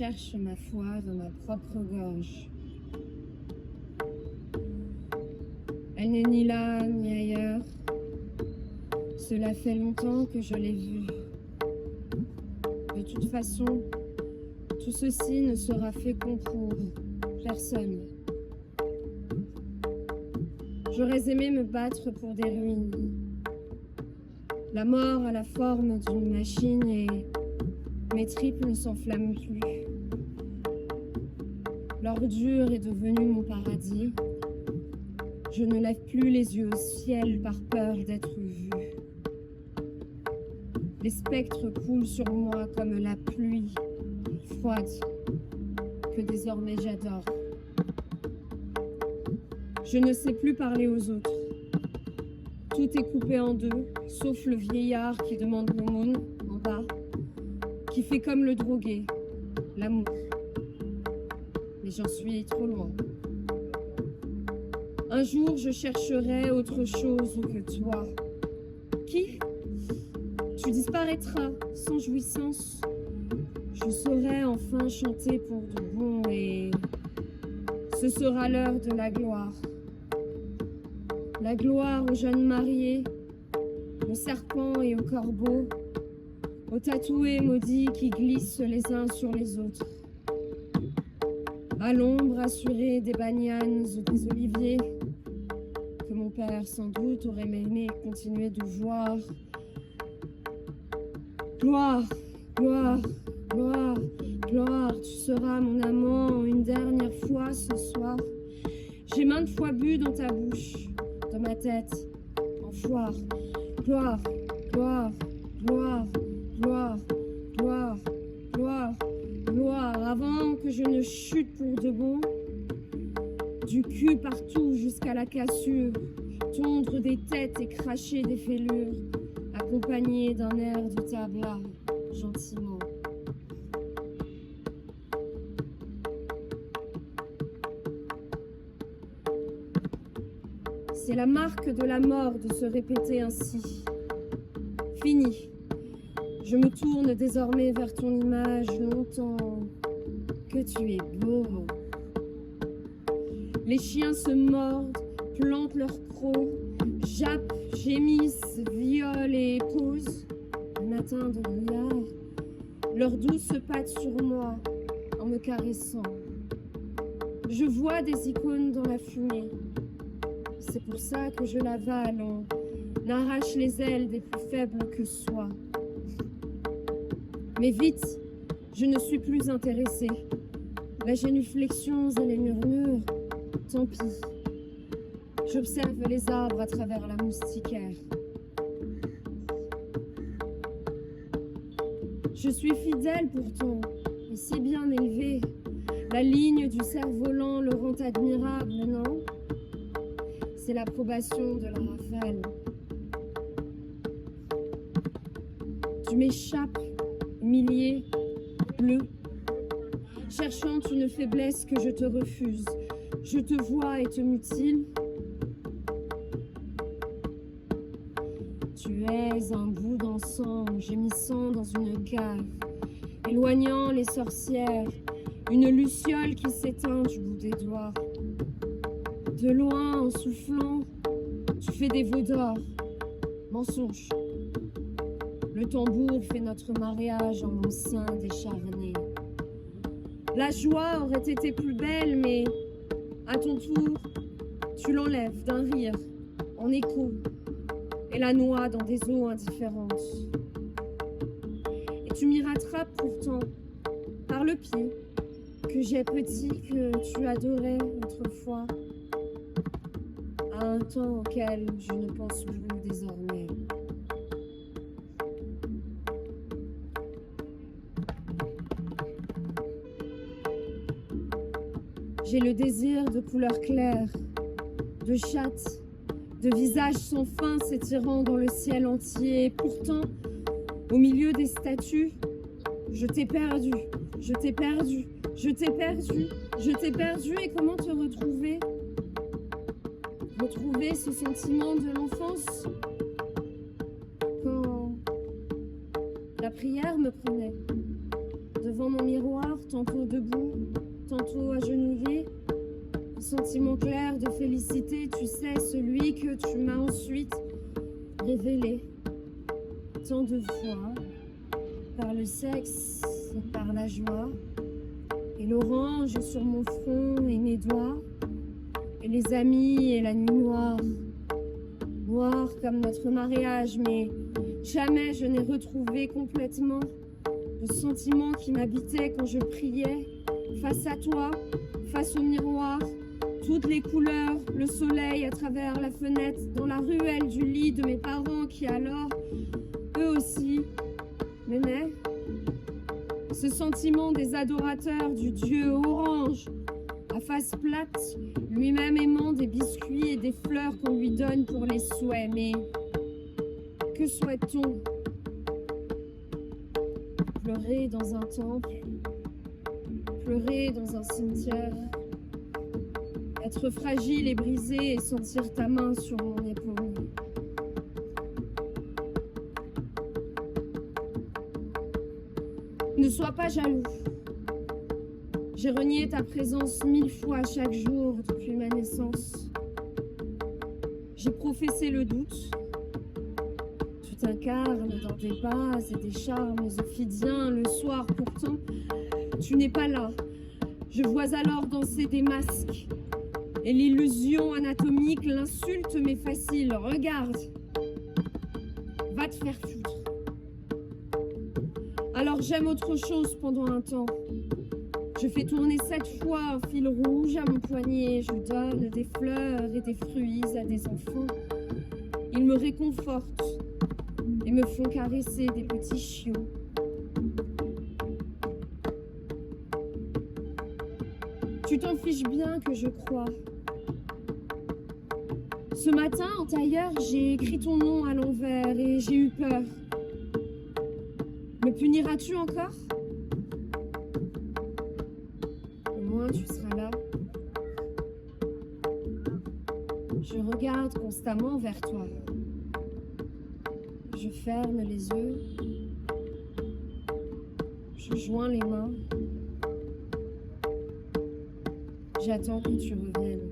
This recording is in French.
cherche ma foi dans ma propre gorge. Elle n'est ni là ni ailleurs. Cela fait longtemps que je l'ai vue. De toute façon, tout ceci ne sera fécond pour personne. J'aurais aimé me battre pour des ruines. La mort a la forme d'une machine et mes tripes ne s'enflamment plus. L'ordure est devenue mon paradis. Je ne lève plus les yeux au ciel par peur d'être vue. Les spectres coulent sur moi comme la pluie froide que désormais j'adore. Je ne sais plus parler aux autres. Tout est coupé en deux, sauf le vieillard qui demande l'aumône en bas, qui fait comme le drogué, l'amour. Mais j'en suis trop loin. Un jour, je chercherai autre chose que toi. Qui? Tu disparaîtras sans jouissance. Je saurai enfin chanter pour de bon et ce sera l'heure de la gloire. La gloire aux jeunes mariés, aux serpents et aux corbeaux, aux tatoués maudits qui glissent les uns sur les autres. À l'ombre assurée des banyanes ou des oliviers, que mon père sans doute aurait aimé continuer de voir. Gloire, gloire, gloire, gloire, tu seras mon amant une dernière fois ce soir. J'ai maintes fois bu dans ta bouche, dans ma tête, en foire. Gloire, gloire, gloire, gloire, gloire, gloire, gloire, avant que je ne chute pour de bon. Du cul partout jusqu'à la cassure, tondre des têtes et cracher des fêlures, accompagné d'un air de tabla, gentiment. C'est la marque de la mort de se répéter ainsi. Fini. Je me tourne désormais vers ton image longtemps. Que tu es beau. Les chiens se mordent, plantent leurs crocs, jappent, gémissent, violent et posent. Le matin de brouillard, leurs douces pattes sur moi en me caressant. Je vois des icônes dans la fumée. C'est pour ça que je l'avale, on arrache les ailes des plus faibles que soi. Mais vite, je ne suis plus intéressée. La génuflexion et les murmures, tant pis. J'observe les arbres à travers la moustiquaire. Je suis fidèle pourtant, et si bien élevée. La ligne du cerf-volant le rend admirable, non ? C'est l'approbation de la rafale. Tu m'échappes, humilié, bleu, cherchant une faiblesse que je te refuse. Je te vois et te mutile. Tu es un bout d'encens gémissant dans une cave, éloignant les sorcières, une luciole qui s'éteint du bout des doigts. De loin, en soufflant, tu fais des veaux d'or. Mensonge. Le tambour fait notre mariage en mon sein décharné. La joie aurait été plus belle, mais à ton tour, tu l'enlèves d'un rire, en écho, et la noies dans des eaux indifférentes. Et tu m'y rattrapes pourtant, par le pied, que j'ai petit, que tu adorais autrefois, à un temps auquel je ne pense plus désormais. J'ai le désir de couleur claire, de chatte, de visage sans fin s'étirant dans le ciel entier. Et pourtant, au milieu des statues, je t'ai perdu, je t'ai perdu, je t'ai perdu, je t'ai perdu. Et comment te retrouver? Retrouver ce sentiment de l'enfance quand la prière me prenait devant devant mon miroir, tantôt debout, tantôt agenouillé. Un sentiment clair de félicité, tu sais, celui que tu m'as ensuite révélé tant de fois, par le sexe et par la joie, et l'orange sur mon front et mes doigts, et les amis et la nuit noire, noire comme notre mariage, mais jamais je n'ai retrouvé complètement le sentiment qui m'habitait quand je priais, face à toi, face au miroir, toutes les couleurs, le soleil à travers la fenêtre, dans la ruelle du lit de mes parents qui alors, eux aussi, m'aimaient. Ce sentiment des adorateurs du dieu orange, à face plate, lui-même aimant des biscuits et des fleurs qu'on lui donne pour les souhaits. Mais que souhaite-t-on? Pleurer dans un temple, pleurer dans un cimetière, être fragile et brisé et sentir ta main sur mon épaule. Ne sois pas jaloux. J'ai renié ta présence 1000 fois chaque jour depuis ma naissance. J'ai professé le doute. Tu t'incarnes dans des bases et des charmes ophidiens le soir. Pourtant, tu n'es pas là. Je vois alors danser des masques. Et l'illusion anatomique, l'insulte m'est facile. Regarde. Va te faire foutre. Alors j'aime autre chose pendant un temps. Je fais tourner 7 fois un fil rouge à mon poignet. Je donne des fleurs et des fruits à des enfants. Ils me réconfortent et me font caresser des petits chiots. Tu t'en fiches bien que je crois. Ce matin, en tailleur, j'ai écrit ton nom à l'envers et j'ai eu peur. Me puniras-tu encore? Au moins tu seras là. Je regarde constamment vers toi. Je ferme les yeux. Je joins les mains. J'attends que tu reviennes.